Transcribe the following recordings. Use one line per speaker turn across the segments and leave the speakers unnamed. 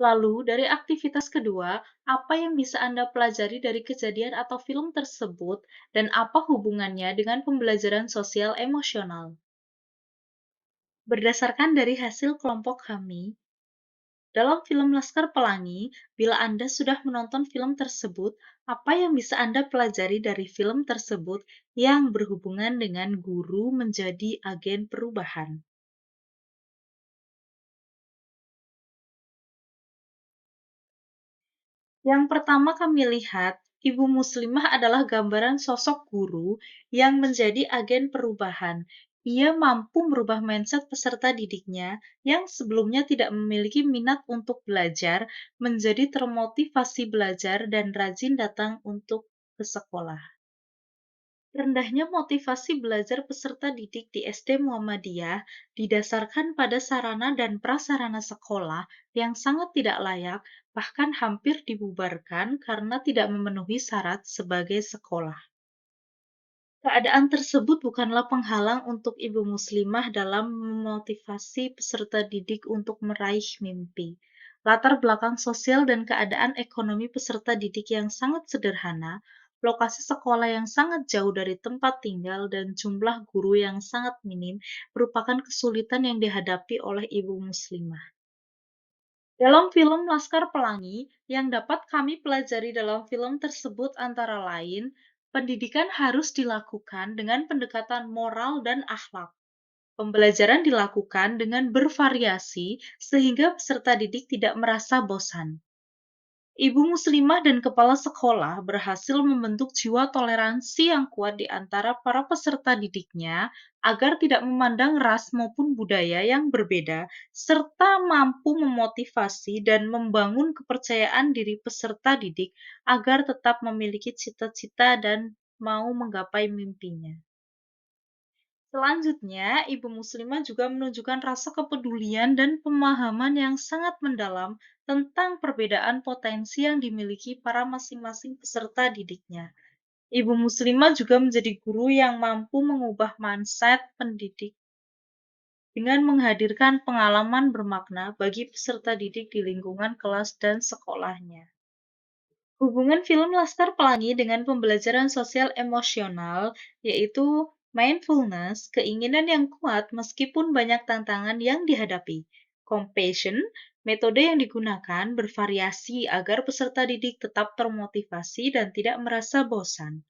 Lalu, dari aktivitas kedua, apa yang bisa Anda pelajari dari kejadian atau film tersebut, dan apa hubungannya dengan pembelajaran sosial emosional? Berdasarkan dari hasil kelompok kami, dalam film Laskar Pelangi, bila Anda sudah menonton film tersebut, apa yang bisa Anda pelajari dari film tersebut yang berhubungan dengan guru menjadi agen perubahan? Yang pertama kami lihat, Ibu Muslimah adalah gambaran sosok guru yang menjadi agen perubahan. Ia mampu merubah mindset peserta didiknya yang sebelumnya tidak memiliki minat untuk belajar, menjadi termotivasi belajar dan rajin datang untuk ke sekolah. Rendahnya motivasi belajar peserta didik di SD Muhammadiyah didasarkan pada sarana dan prasarana sekolah yang sangat tidak layak, bahkan hampir dibubarkan karena tidak memenuhi syarat sebagai sekolah. Keadaan tersebut bukanlah penghalang untuk ibu muslimah dalam memotivasi peserta didik untuk meraih mimpi. Latar belakang sosial dan keadaan ekonomi peserta didik yang sangat sederhana, lokasi sekolah yang sangat jauh dari tempat tinggal, dan jumlah guru yang sangat minim merupakan kesulitan yang dihadapi oleh ibu muslimah. Dalam film Laskar Pelangi, yang dapat kami pelajari dalam film tersebut antara lain, pendidikan harus dilakukan dengan pendekatan moral dan akhlak. Pembelajaran dilakukan dengan bervariasi sehingga peserta didik tidak merasa bosan. Ibu muslimah dan kepala sekolah berhasil membentuk jiwa toleransi yang kuat di antara para peserta didiknya agar tidak memandang ras maupun budaya yang berbeda, serta mampu memotivasi dan membangun kepercayaan diri peserta didik agar tetap memiliki cita-cita dan mau menggapai mimpinya. Selanjutnya, ibu muslimah juga menunjukkan rasa kepedulian dan pemahaman yang sangat mendalam tentang perbedaan potensi yang dimiliki para masing-masing peserta didiknya. Ibu muslimah juga menjadi guru yang mampu mengubah mindset pendidik dengan menghadirkan pengalaman bermakna bagi peserta didik di lingkungan kelas dan sekolahnya. Hubungan film Laskar Pelangi dengan pembelajaran sosial emosional, yaitu mindfulness, keinginan yang kuat meskipun banyak tantangan yang dihadapi. Compassion, metode yang digunakan bervariasi agar peserta didik tetap termotivasi dan tidak merasa bosan.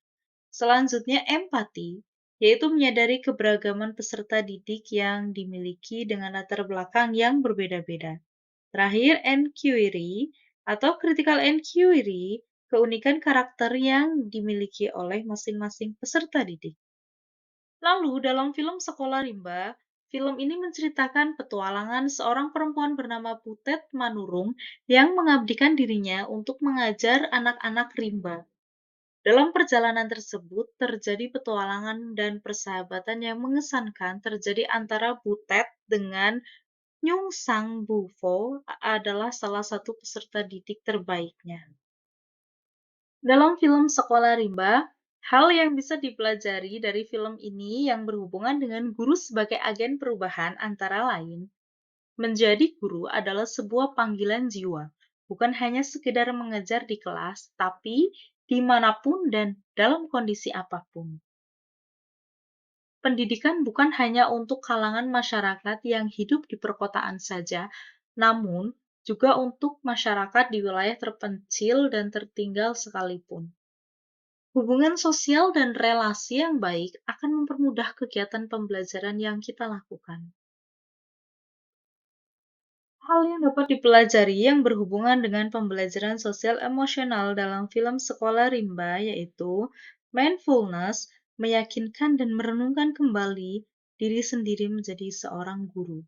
Selanjutnya, empati, yaitu menyadari keberagaman peserta didik yang dimiliki dengan latar belakang yang berbeda-beda. Terakhir, enquiry atau critical enquiry, keunikan karakter yang dimiliki oleh masing-masing peserta didik. Lalu, dalam film Sekolah Rimba, film ini menceritakan petualangan seorang perempuan bernama Butet Manurung yang mengabdikan dirinya untuk mengajar anak-anak rimba. Dalam perjalanan tersebut, terjadi petualangan dan persahabatan yang mengesankan terjadi antara Butet dengan Nyung Sang Bufo adalah salah satu peserta didik terbaiknya. Dalam film Sekolah Rimba, hal yang bisa dipelajari dari film ini yang berhubungan dengan guru sebagai agen perubahan antara lain, menjadi guru adalah sebuah panggilan jiwa, bukan hanya sekedar mengajar di kelas, tapi dimanapun dan dalam kondisi apapun. Pendidikan bukan hanya untuk kalangan masyarakat yang hidup di perkotaan saja, namun juga untuk masyarakat di wilayah terpencil dan tertinggal sekalipun. Hubungan sosial dan relasi yang baik akan mempermudah kegiatan pembelajaran yang kita lakukan. Hal yang dapat dipelajari yang berhubungan dengan pembelajaran sosial emosional dalam film Sekolah Rimba yaitu mindfulness, meyakinkan dan merenungkan kembali diri sendiri menjadi seorang guru.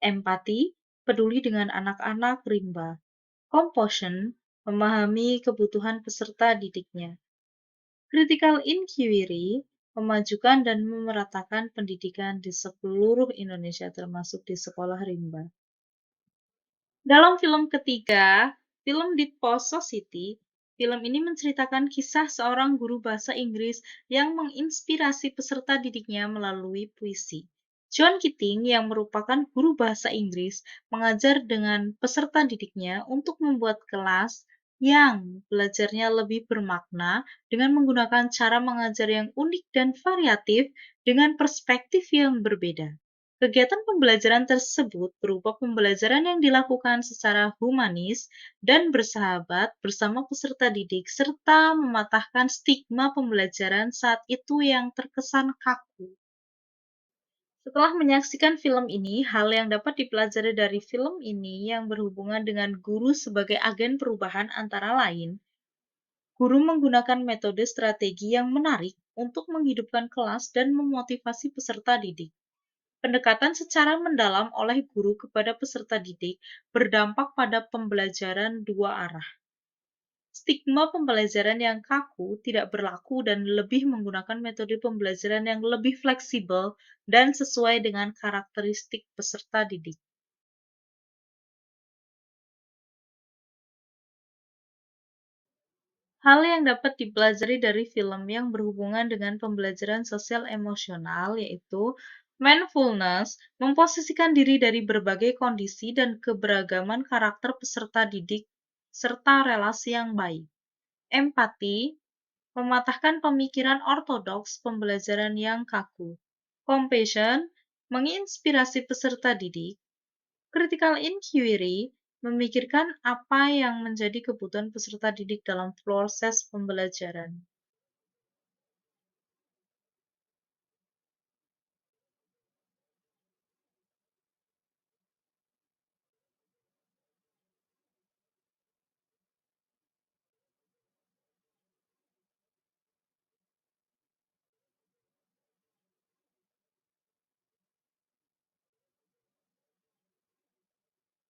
Empati, peduli dengan anak-anak rimba. Compassion, memahami kebutuhan peserta didiknya. Critical inquiry, memajukan dan memeratakan pendidikan di seluruh Indonesia termasuk di sekolah rimba. Dalam film ketiga, film Dead Post Society, film ini menceritakan kisah seorang guru bahasa Inggris yang menginspirasi peserta didiknya melalui puisi. John Keating yang merupakan guru bahasa Inggris mengajar dengan peserta didiknya untuk membuat kelas yang belajarnya lebih bermakna dengan menggunakan cara mengajar yang unik dan variatif dengan perspektif yang berbeda. Kegiatan pembelajaran tersebut berupa pembelajaran yang dilakukan secara humanis dan bersahabat bersama peserta didik serta mematahkan stigma pembelajaran saat itu yang terkesan kaku. Setelah menyaksikan film ini, hal yang dapat dipelajari dari film ini yang berhubungan dengan guru sebagai agen perubahan antara lain, guru menggunakan metode strategi yang menarik untuk menghidupkan kelas dan memotivasi peserta didik. Pendekatan secara mendalam oleh guru kepada peserta didik berdampak pada pembelajaran dua arah. Stigma pembelajaran yang kaku tidak berlaku dan lebih menggunakan metode pembelajaran yang lebih fleksibel dan sesuai dengan karakteristik peserta didik. Hal yang dapat dipelajari dari film yang berhubungan dengan pembelajaran sosial emosional yaitu mindfulness memposisikan diri dari berbagai kondisi dan keberagaman karakter peserta didik serta relasi yang baik. Empati mematahkan pemikiran ortodoks pembelajaran yang kaku. Compassion menginspirasi peserta didik. Critical inquiry memikirkan apa yang menjadi kebutuhan peserta didik dalam proses pembelajaran.